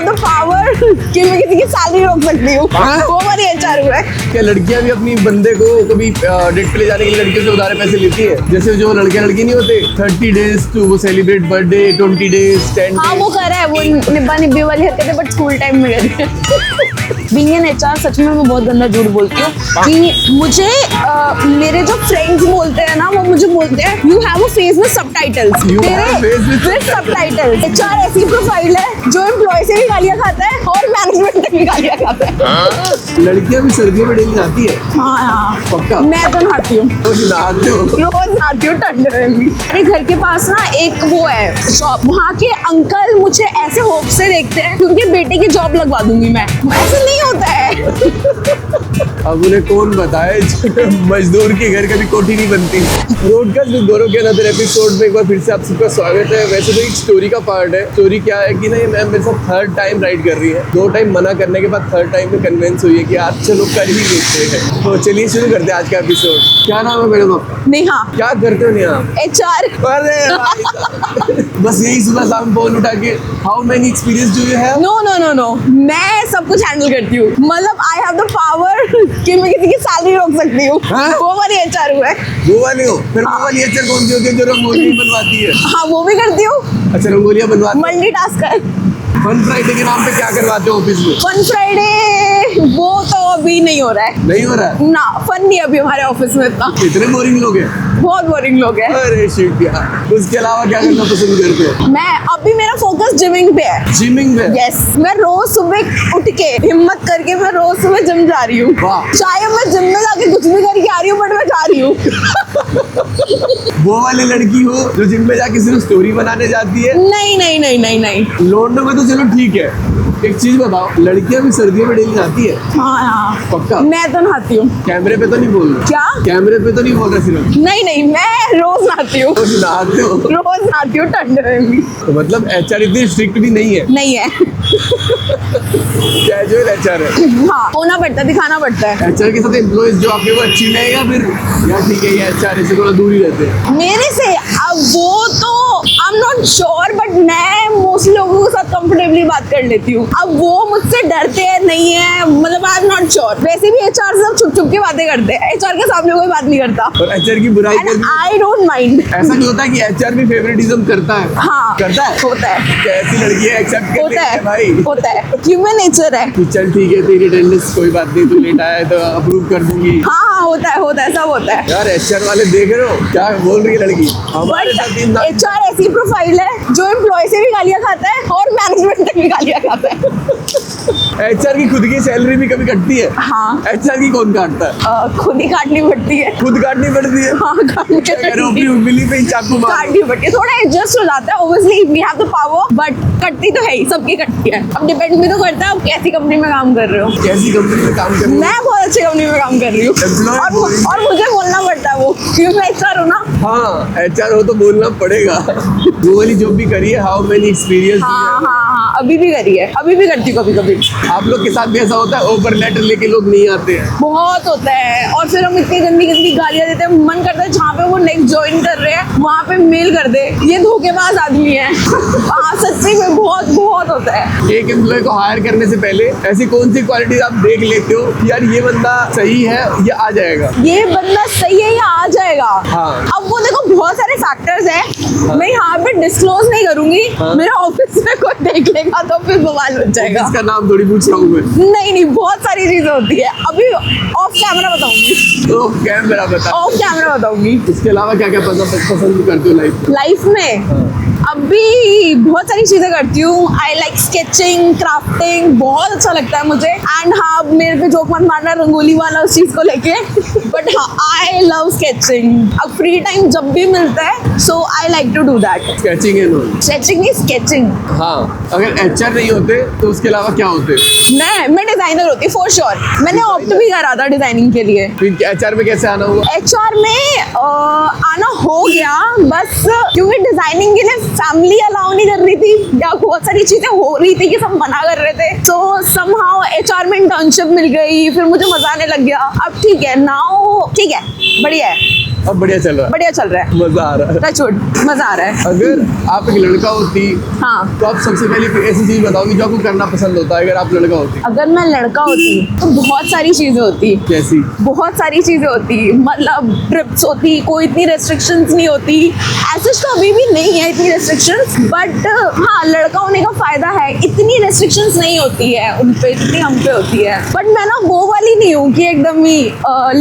Have the power कि मैं किसी की सैलरी रोक सकती हूँ। वो वाली एचआर हुआ है। क्या लड़कियां भी अपनी बंदे को कभी डेट पे ले जाने के लिए लड़कियों से उधारे पैसे लेती है? जैसे जो लड़कियां लड़की नहीं होते 30 डेज टू वो सेलिब्रेट बर्थडे, 20 डेज, 10 हाँ वो कर रहा है, वो निब्बा निब्बी वाली हरकतें बट स्कूल टाइम में कर रही है। बीइंग एन एचआर सच में मैं बहुत गंदा झूठ बोलती हूँ कि मुझे मेरे जो फ्रेंड्स बोलते हैं ना, वो मुझे बोलते हैं you have a face with subtitles. तेरे सबटाइटल्स। एचआर ऐसी प्रोफाइल है जो एम्प्लॉय से भी गालियां खाता है और मैनेजमेंट से भी गालियां खाता है। लड़कियां भी सर्दियों में डेली नहाती है? हाँ पक्का? मैं तो नहाती हूँ, रोज नहाती हूँ ठंड में भी। मेरे घर के पास ना एक वो है शॉप, वहाँ के अंकल मुझे ऐसे होप से देखते हैं कि उनके बेटे की जॉब लगवा दूंगी मैं। ऐसे नहीं होता है। अब उन्हें कौन बताए मजदूर के घर कभी कोठी नहीं बनती। ब्रॉडकास्ट विद गौरव के अनदर एपिसोड में एक बार फिर से आप सबका स्वागत है। वैसे तो एक स्टोरी का पार्ट है। स्टोरी क्या है कि ना ये मैम मेरे साथ थर्ड टाइम राइड कर रही है। 2 टाइम मना करने के बाद थर्ड टाइम में कन्विंस हुई है कि आज चलो कर ही देते हैं। तो चलिए शुरू करते हैं आज का एपिसोड। क्या नाम है मैडम आपका? नेहा। क्या करते हो नेहा? एचआर। अरे बस यही सुबह शाम फोन उठा के how many experience do you have? No no no no, मैं सब कुछ हैंडल करती हूँ। मतलब आई हैव द पावर कि मैं किसी की सैलरी रोक सकती हूँ। वो वाली एचआर हुआ है। वो वाली हो? फिर वो वाली एचआर कौन सी होती है जो रंगोली बनवाती है? हाँ वो भी करती हूँ। अच्छा रंगोलियां बनवाती है। मल्टीटास्कर। फन फ्राइडे के नाम पे क्या करवाते हो ऑफिस में? फन फ्राइडे वो तो अभी नहीं हो रहा है। नहीं हो रहा है ना, फन नहीं अभी हमारे ऑफिस में इतना। इतने बोरिंग लोग हैं? बहुत बोरिंग लोग हैं। अरे शिट यार। उसके अलावा क्या करना पसंद करते हो? मैं अभी मेरा फोकस जिमिंग पे है। जिमिंग में? यस, मैं रोज सुबह उठ के हिम्मत करके मैं रोज सुबह जिम जा रही हूँ। वाह। चाहे मैं जिम में जाके कुछ भी करके आ रही हूँ बट मैं जा रही हूँ। वो वाली लड़की हो जो जिम में जाके सिर्फ स्टोरी बनाने जाती है? नहीं नहीं नहीं नहीं नहीं। लौंडों में तो चलो ठीक है। एक चीज बताओ, लड़कियां भी सर्दियों में डेली नहाती है? हाँ पक्का? मैं तो नहाती हूँ। कैमरे पे तो नहीं बोल रहे? क्या? कैमरे पे तो नहीं बोल रहे सिर्फ? नहीं नहीं, मैं रोज नहाती हूँ। रोज नहाते हो? रोज नहाती हूँ ठंड में भी। तो मतलब एचआर इतनी स्ट्रिक्ट भी नहीं है? नहीं है। कैजुअल एचआर है? हाँ होना पड़ता है, दिखाना पड़ता है। एचआर के साथ एम्प्लॉइज जो आपके वो अच्छी नहीं या फिर या ठीक है ये एचआर से थोड़ा दूर ही रहते हैं? मेरे से अब वो तो I am not sure but मैं मोस्ट लोगों के साथ कंफर्टेबली बात कर लेती हूँ। अब वो मुझसे डरते हैं नहीं है, मतलब आई एम नॉट श्योर। वैसे भी एचआर सब छुप छुप के बातें करते हैं, एचआर के सामने कोई बात नहीं करता और एचआर की बुराई एंड आई डोंट माइंड। ऐसा नहीं होता कि एचआर भी फेवरेटिज्म करता है? हाँ करता है? होता है। कैसी लड़की है एक्सेप्ट कर होता लेती है है भाई? होता है, ह्यूमन नेचर है। कि चल ठीक है तेरी अटेंडेंस कोई बात नहीं, तू लेट आया है तो अप्रूव कर दूंगी। हाँ हाँ होता है, सब होता है। यार एचआर वाले देख रहे हो क्या बोल रही है लड़की? हमारे साथ इन बट एचआर ऐसी प्रोफाइल है जो एम्प्लॉय से भी गालियां खाता है और मैनेजमेंट से भी गालियां खाता है। एचआर की खुद की सैलरी भी कभी कटती है? हाँ। एचआर की कौन काटता है? खुद ही काटनी पड़ती है। खुद काटनी पड़ती है? हाँ काटनी अपनी उंगली पे ही चाकू मार काटनी पड़ती है। थोड़ा एडजस्ट हो जाता है, obviously we have the power but कटती तो है ही, सबकी कटती है। अब डिपेंड भी तो करता है आप कैसी कंपनी में काम कर रहे हो। कैसी कंपनी में काम कर रही हो? मैं बहुत अच्छी कंपनी में काम कर रही हूँ और मुझे बोलना पड़ता है वो, क्योंकि मैं एचआर हूँ ना। हाँ एचआर हो तो बोलना पड़ेगा। वो वाली जॉब भी करी है, हाउ मेनी एक्सपीरियंस? हाँ अभी भी करी है, अभी भी करती हूँ कभी कभी। आप लोग के साथ भी ऐसा होता है ऑफर लेटर लेके लोग नहीं आते हैं? बहुत होता है और फिर हम इतनी गंदी गंदी गालियां देते हैं, मन करता है जहाँ पे वो नेक्स्ट ज्वाइन कर रहे हैं वहाँ पे मेल कर दे। ये धोखेबाज आदमी है। हाँ सच्ची में बहुत बहुत होता है। एक एम्प्लॉय को हायर करने से पहले ऐसी कौन सी क्वालिटीज आप देख लेते हो यार ये बंदा सही है, ये आ जाएगा? ये बंदा सही है या आ जाएगा? हाँ। अब वो देखो बहुत सारे फैक्टर्स हैं। हाँ। मैं यहाँ पे डिस्क्लोज नहीं करूंगी। हाँ। मेरा ऑफिस में कोई देख लेगा तो फिर बवाल बच जाएगा। इसका नाम थोड़ी पूछ रहा हूँ मैं। नहीं बहुत सारी चीजें होती है, अभी ऑफ कैमरा बताऊंगी। ऑफ कैमरा बता? ऑफ कैमरा बताऊंगी। इसके अलावा क्या क्या पसंद करते हो लाइफ में? अभी बहुत सारी चीजें करती हूँ। आई लाइक स्केचिंग, क्राफ्टिंग, बहुत अच्छा लगता है मुझे। एंड हाँ मेरे पे जोक मत मारना रंगोली वाला उस चीज को लेके बट हाँ आई लव स्केचिंग। अब फ्री टाइम जब भी मिलता है so I like to do that. Sketching है नो? Sketching is sketching. हाँ अगर एचआर नहीं होते तो उसके अलावा क्या होते? मैं डिजाइनर होती फॉर श्योर। मैंने ऑप्ट भी करा था डिजाइनिंग के लिए। फिर एचआर में कैसे आना हुआ? एचआर में आना हो गया बस क्योंकि डिजाइनिंग के लिए फैमिली अलाउ नहीं कर रही थी या बहुत सारी चीजें हो रही थी कि सब मना कर रहे थे। तो समहाउ एचआर में इंटर्नशिप मिल गई, फिर मुझे मजा आने लग गया। अब ठीक है, नाउ ठीक है, बढ़िया है। अब बढ़िया चल रहा बढ़िया चल रहा है, है, मजा आ रहा है। टचवुड, मजा आ रहा है। अगर आप एक लड़का होती हाँ, तो आप सबसे पहले कोई ऐसी चीज बताओगी जो आपको करना पसंद होता है अगर आप लड़का होती? अगर मैं लड़का होती तो बहुत सारी चीजें होती, कैसी? बहुत सारी चीजें होती, मतलब ट्रिप्स होती, कोई इतनी रेस्ट्रिक्शंस नहीं होती। ऐसे तो अभी भी नहीं है इतनी रेस्ट्रिक्शंस, बट हाँ, लड़का होने का फायदा है, इतनी रेस्ट्रिक्शंस नहीं होती है उन पे जितनी हम पे होती है। बट मैं ना वो वाली नहीं हूँ कि एकदम ही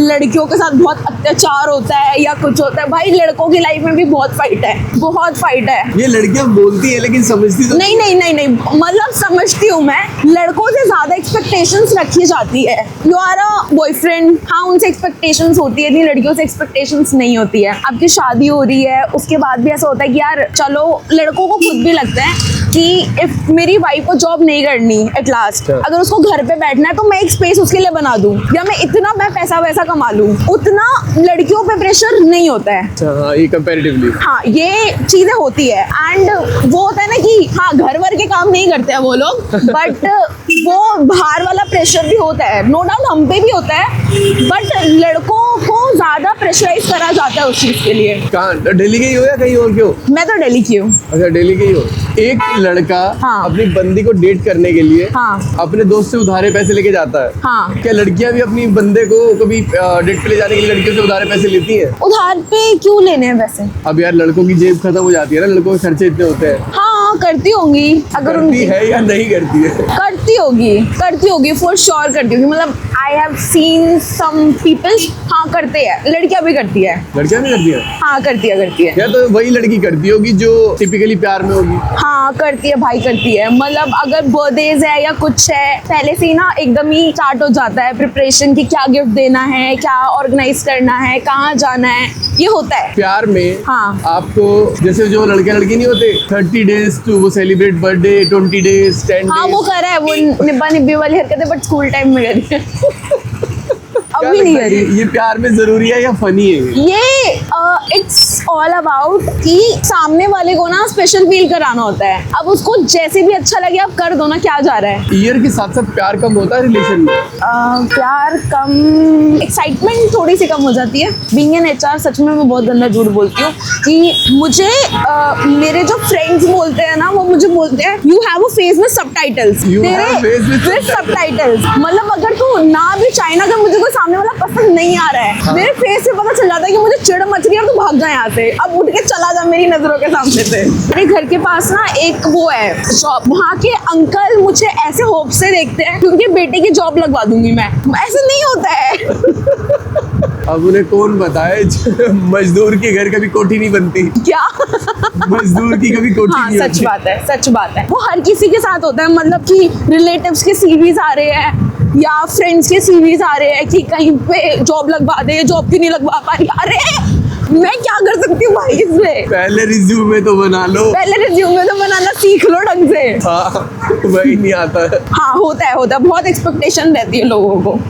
लड़कियों के साथ बहुत अत्याचार होता है या कुछ होता है। भाई लड़कों की लाइफ में भी बहुत फाइट है, बहुत फाइट है। ये लड़कियां बोलती है लेकिन समझती तो नहीं नहीं नहीं नहीं, मतलब समझती हूँ मैं, लड़कों से ज्यादा एक्सपेक्टेशंस रखी जाती है। यू आर अ बॉयफ्रेंड, हाँ उनसे एक्सपेक्टेशंस होती है, इतनी लड़कियों से एक्सपेक्टेशंस नहीं होती है। आपकी शादी हो रही है उसके बाद भी ऐसा होता है कि यार चलो, लड़कों को खुद भी लगता है कि इफ मेरी वाइफ को जॉब नहीं करनी एट लास्ट, अगर उसको घर पे बैठना है तो मैं एक स्पेस उसके लिए बना दूं, या मैं पैसा वैसा कमा लूं, उतना लड़कियों पे प्रेशर नहीं होता है। अच्छा, हाँ, ये कंपैरेटिवली हाँ, ये चीजें होती है। एंड वो होता है ना कि हाँ, घर वर के काम नहीं करते हैं वो लोग, बट वो बाहर वाला प्रेशर भी होता है, नो डाउट हम पे भी होता है, बट लड़कों को ज्यादा प्रेशराइज करा जाता है उस चीज के लिए। कहाँ, दिल्ली के ही हो या कहीं और के हो? मैं तो दिल्ली की हूँ। अच्छा, दिल्ली के ही हो। एक लड़का हाँ। अपनी बंदी को डेट करने के लिए हाँ। अपने दोस्त से उधारे पैसे लेके जाता है। हाँ। क्या लड़कियां भी अपनी बंदे को कभी डेट पे ले जाने के लिए लड़कियों से उधारे पैसे लेती हैं? उधार पे क्यों लेने हैं वैसे? अब यार लड़कों की जेब खत्म हो जाती है ना, लड़कों के खर्चे इतने होते हैं। हाँ, करती होंगी, अगर करती उनकी है या नहीं करती है? करती होगी फॉर श्योर करती होगी। मतलब I have seen some people, हाँ करते हैं, लड़कियां भी करती है। लड़कियां भी करती है? हाँ करती है। या तो वही लड़की करती होगी जो टिपिकली प्यार में होगी। हाँ करती है भाई, करती है। मतलब अगर बर्थडेज है या कुछ है, पहले से ही ना एकदम ही स्टार्ट हो जाता है प्रिपरेशन की, क्या गिफ्ट देना है, क्या ऑर्गेनाइज करना है, कहाँ जाना है, ये होता है प्यार में। हाँ। आपको जैसे जो लड़के लड़की नहीं होते 30 डेज टू वो सेलिब्रेट बर्थडे, 20 डेज, 10 हाँ days। वो करा है, वो निब्बा निब्बी वाली हरकतें, बट स्कूल टाइम में करी है। क्या अभी नहीं लगता है करी। ये प्यार में जरूरी है या फनी है? ये इट्स ऑल अबाउट कि सामने वाले को ना स्पेशल फील कराना होता है। अब उसको जैसे भी अच्छा लगे आप कर दो ना, क्या जा रहा है। ईयर के साथ साथ प्यार कम होता है रिलेशन में? प्यार कम, एक्साइटमेंट थोड़ी सी कम हो जाती है। बीइंग एन एचआर, सच में मैं बहुत गंदा झूठ बोलती हूँ कि मुझे मेरे जो फ्रेंड्स बोलते हैं ना, वो मुझे बोलते हैं you have a face with subtitles. You have a face with subtitles, मतलब अगर तू ना भी चाहे ना, अगर मुझे कोई सामने वाला पसंद नहीं आ रहा है, हाँ। मेरे फेस से पता चल जाता है कि मुझे चिढ़ मच रही है और तू भाग जा यहाँ से, अब उठ के चला जा मेरी नजरों के सामने से। मेरे घर के पास ना एक वो है शॉप, वहाँ के अंकल मुझे ऐसे होप से देखते हैं कि उनके बेटे की जॉब लगवा दूंगी मैं। ऐसे नहीं होता है। अब उन्हें कौन बताए मजदूर के घर कभी कोठी नहीं बनती। क्या? मजदूर की कभी कोठी हाँ नहीं सच बनती। बात है, सच बात है। वो हर किसी के साथ होता है, मतलब कि रिलेटिव्स के सीवीज आ रहे हैं या फ्रेंड्स के सीवीज आ रहे हैं कि कहीं पे जॉब लगवा दे, जॉब क्यों नहीं लगवा पा रही। अरे मैं क्या कर सकती हूँ भाई इसमें? पहले रिज्यूमे तो बना लो। पहले रिज्यूमे तो बनाना सीख लो ढंग से। हाँ, वही नहीं आता है। हाँ होता है, बहुत एक्सपेक्टेशन रहती है लोगों को।